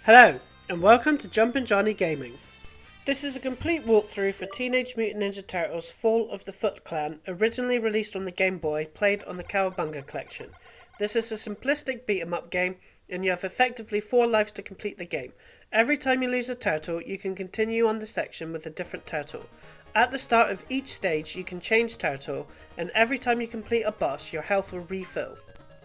Hello, and welcome to Jumpin' Johnny Gaming. This is a complete walkthrough for Teenage Mutant Ninja Turtles Fall of the Foot Clan, originally released on the Game Boy, played on the Cowabunga collection. This is a simplistic beat-em-up game, and you have effectively 4 lives to complete the game. Every time you lose a turtle, you can continue on the section with a different turtle. At the start of each stage, you can change turtle, and every time you complete a boss, your health will refill.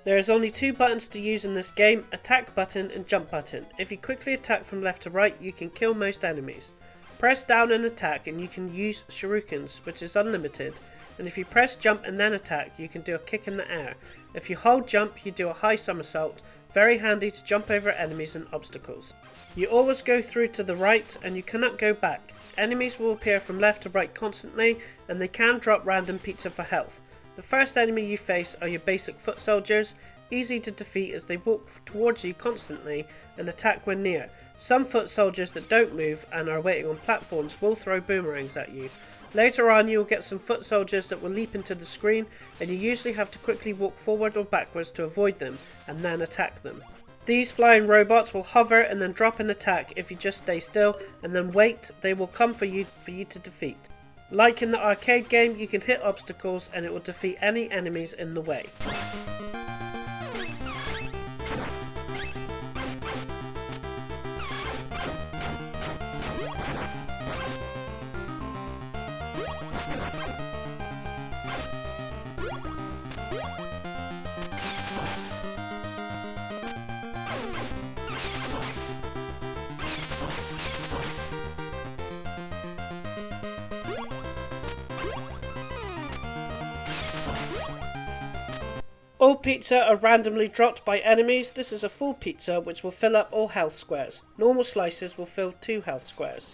There is only 2 buttons to use in this game, attack button and jump button. If you quickly attack from left to right, you can kill most enemies. Press down and attack and you can use shurikens, which is unlimited. And if you press jump and then attack, you can do a kick in the air. If you hold jump, you do a high somersault, very handy to jump over enemies and obstacles. You always go through to the right and you cannot go back. Enemies will appear from left to right constantly, and they can drop random pizza for health. The first enemy you face are your basic foot soldiers, easy to defeat as they walk towards you constantly and attack when near. Some foot soldiers that don't move and are waiting on platforms will throw boomerangs at you. Later on you will get some foot soldiers that will leap into the screen, and you usually have to quickly walk forward or backwards to avoid them and then attack them. These flying robots will hover and then drop an attack if you just stay still and then wait. They will come for you to defeat. Like in the arcade game, you can hit obstacles and it will defeat any enemies in the way. All pizza are randomly dropped by enemies. This is a full pizza which will fill up all health squares. Normal slices will fill 2 health squares.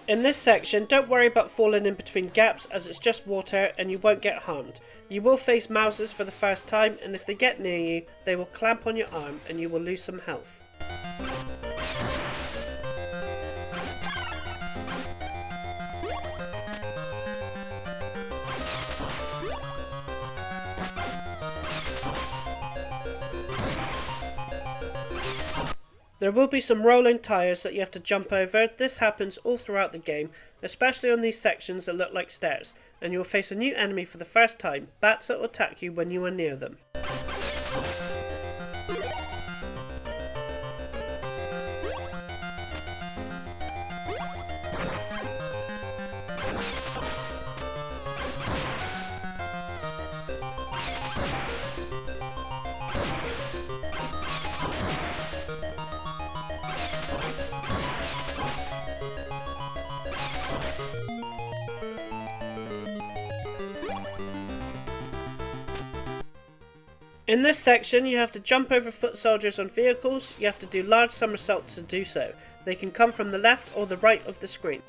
In this section, don't worry about falling in between gaps as it's just water and you won't get harmed. You will face Mousers for the first time, and if they get near you, they will clamp on your arm and you will lose some health. There will be some rolling tyres that you have to jump over. This happens all throughout the game, especially on these sections that look like stairs, and you will face a new enemy for the first time, bats that will attack you when you are near them. In this section, you have to jump over foot soldiers on vehicles. You have to do large somersaults to do so. They can come from the left or the right of the screen.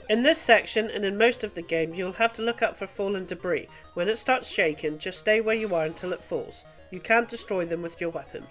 In this section and in most of the game, you'll have to look out for fallen debris. When it starts shaking, just stay where you are until it falls. You can't destroy them with your weapon.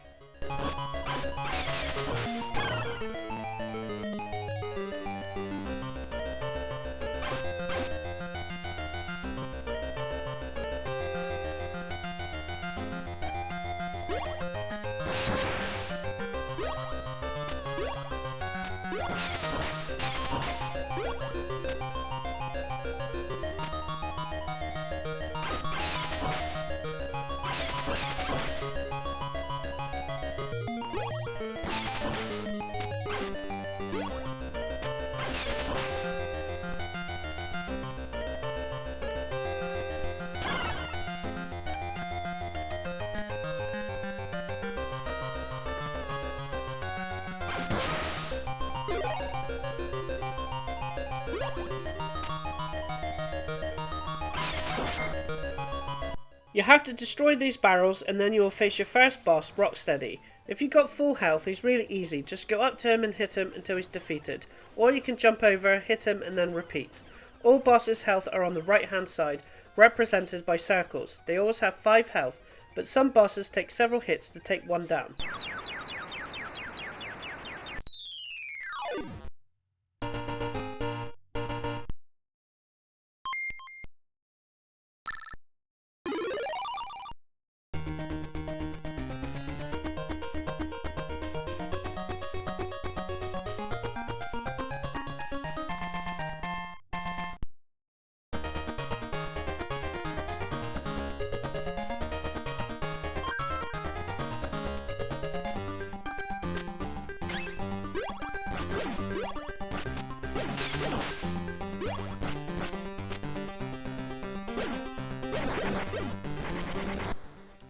You have to destroy these barrels and then you will face your first boss, Rocksteady. If you got full health, he's really easy, just go up to him and hit him until he's defeated. Or you can jump over, hit him and then repeat. All bosses' health are on the right hand side, represented by circles. They always have 5 health, but some bosses take several hits to take one down.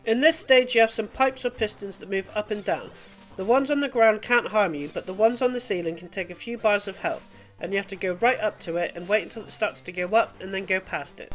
In this stage you have some pipes or pistons that move up and down. The ones on the ground can't harm you, but the ones on the ceiling can take a few bars of health, and you have to go right up to it and wait until it starts to go up and then go past it.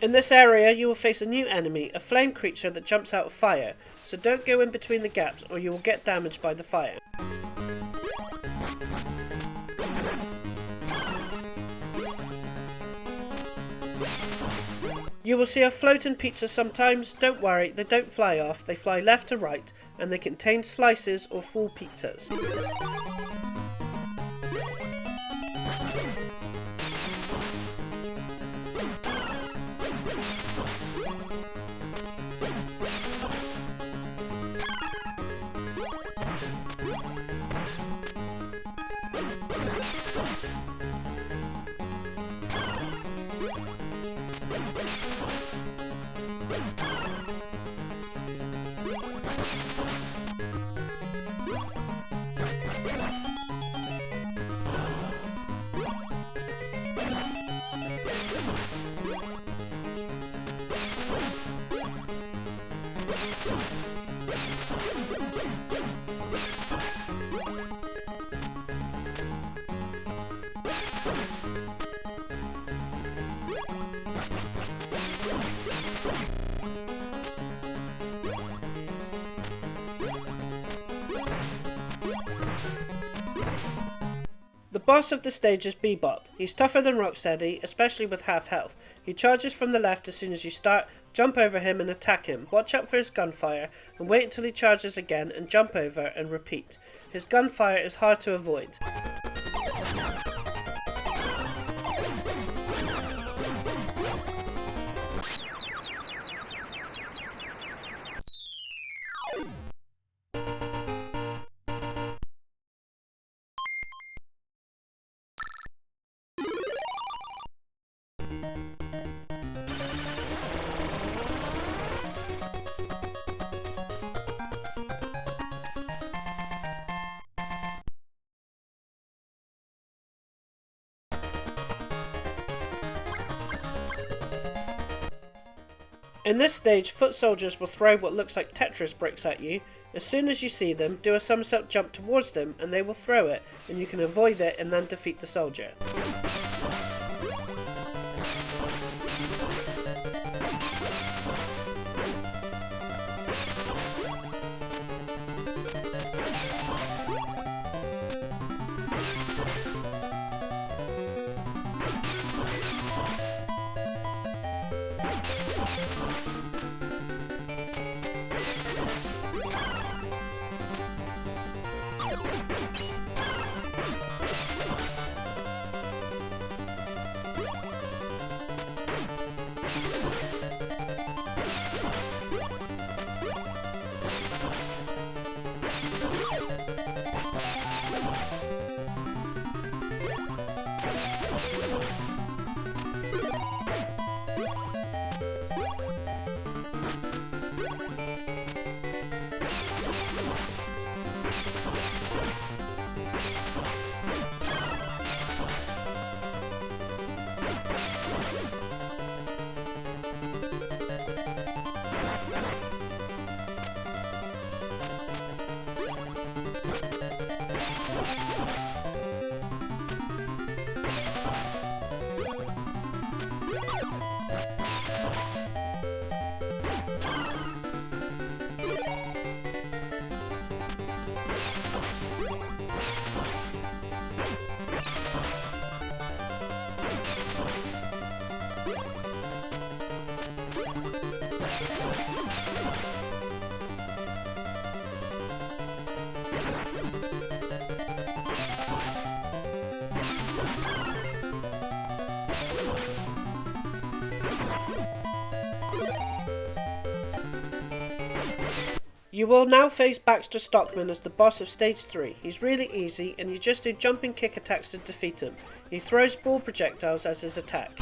In this area you will face a new enemy, a flame creature that jumps out of fire, so don't go in between the gaps or you will get damaged by the fire. You will see a floating pizza sometimes. Don't worry, they don't fly off, they fly left to right and they contain slices or full pizzas. The boss of the stage is Bebop. He's tougher than Rocksteady, especially with half health. He charges from the left as soon as you start, jump over him and attack him. Watch out for his gunfire, and wait until he charges again and jump over and repeat. His gunfire is hard to avoid. In this stage, foot soldiers will throw what looks like Tetris bricks at you. As soon as you see them, do a somersault jump towards them and they will throw it, and you can avoid it and then defeat the soldier. You will now face Baxter Stockman as the boss of Stage 3. He's really easy and you just do jumping kick attacks to defeat him. He throws ball projectiles as his attack.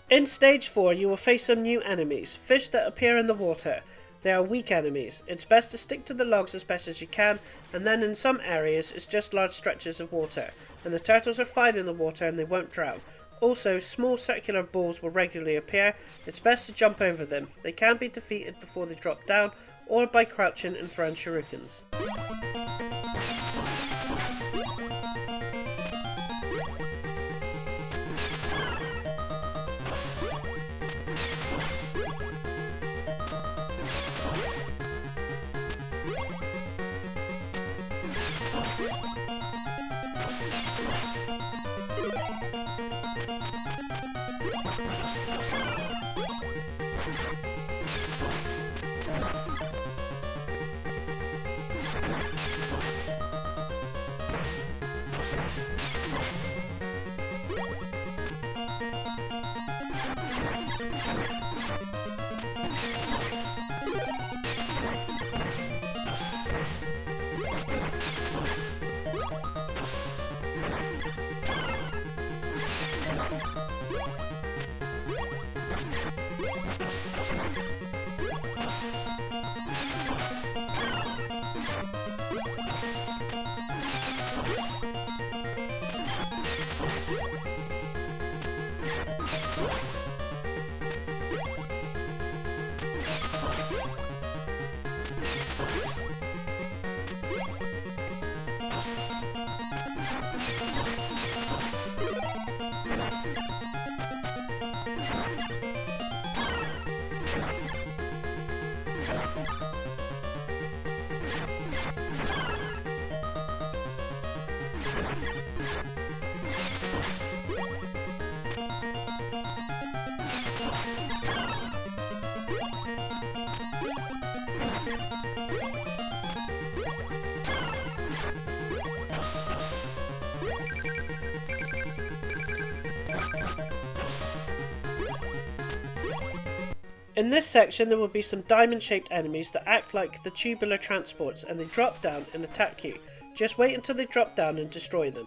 In Stage 4 you will face some new enemies, fish that appear in the water. They are weak enemies. It's best to stick to the logs as best as you can, and then in some areas it's just large stretches of water, and the turtles are fine in the water and they won't drown. Also, small circular balls will regularly appear. It's best to jump over them. They can be defeated before they drop down, or by crouching and throwing shurikens. In this section there will be some diamond-shaped enemies that act like the tubular transports, and they drop down and attack you. Just wait until they drop down and destroy them.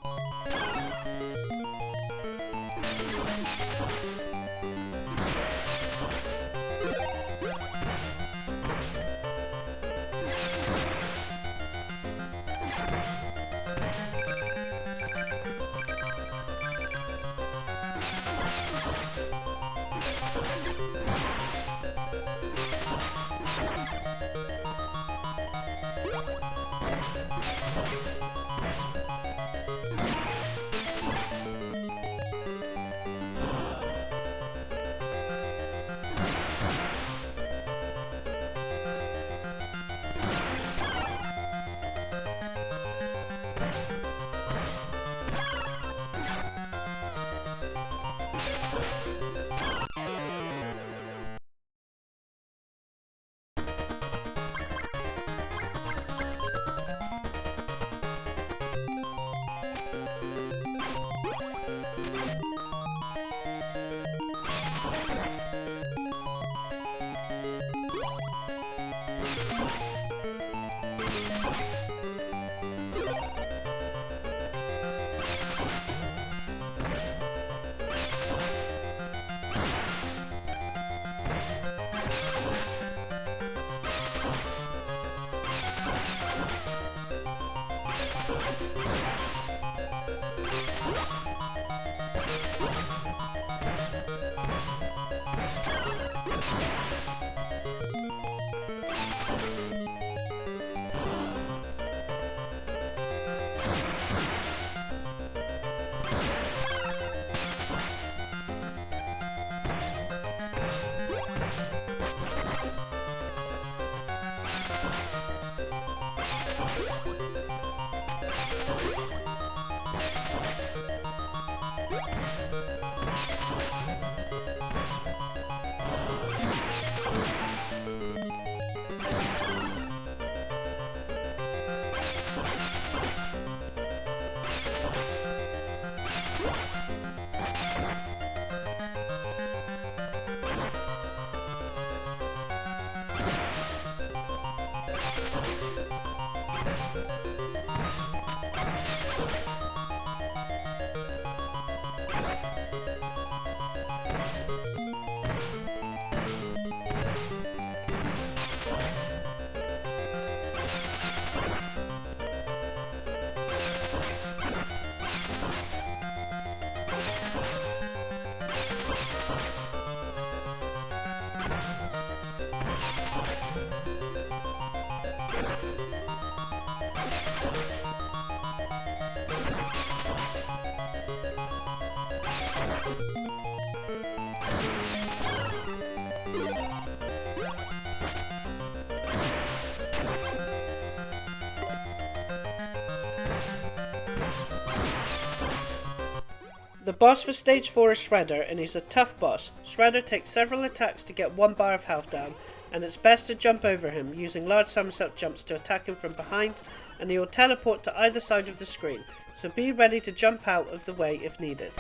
The boss for stage 4 is Shredder, and he's a tough boss. Shredder takes several attacks to get 1 bar of health down, and it's best to jump over him, using large somersault jumps to attack him from behind, and he will teleport to either side of the screen, so be ready to jump out of the way if needed.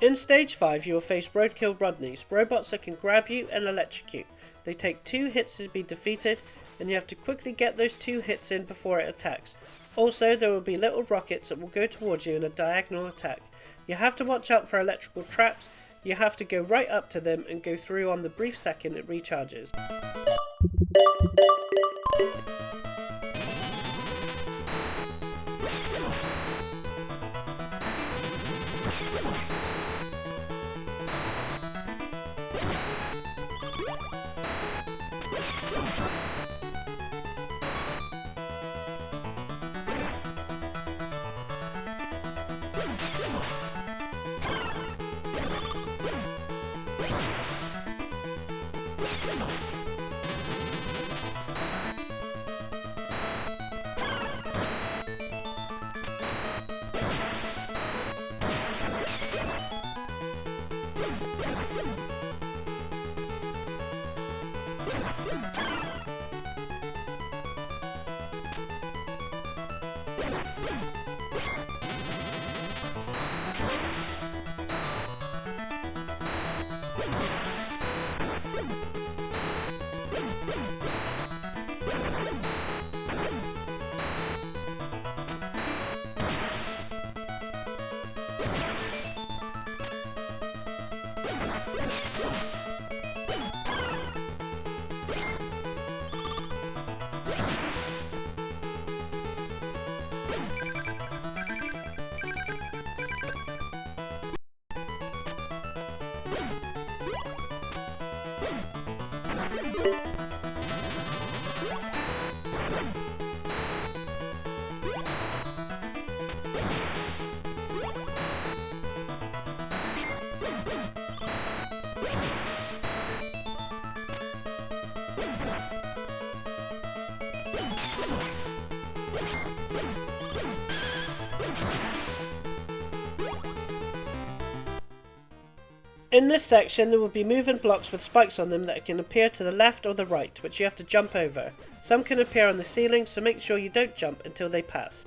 In stage 5 you will face Roadkill Rodneys, robots that can grab you and electrocute. They take 2 hits to be defeated, and you have to quickly get those 2 hits in before it attacks. Also, there will be little rockets that will go towards you in a diagonal attack. You have to watch out for electrical traps, you have to go right up to them and go through on the brief second it recharges. In this section there will be moving blocks with spikes on them that can appear to the left or the right, which you have to jump over. Some can appear on the ceiling, so make sure you don't jump until they pass.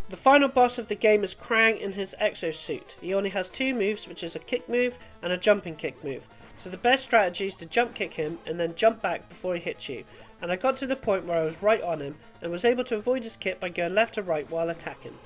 The final boss of the game is Krang in his exosuit. He only has two moves, which is a kick move and a jumping kick move. So the best strategy is to jump kick him and then jump back before he hits you. And I got to the point where I was right on him and was able to avoid his kick by going left to right while attacking.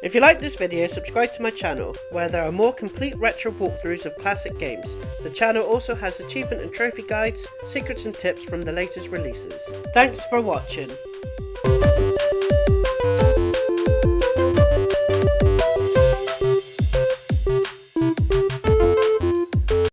If you like this video, subscribe to my channel, where there are more complete retro walkthroughs of classic games. The channel also has achievement and trophy guides, secrets and tips from the latest releases. Thanks for watching.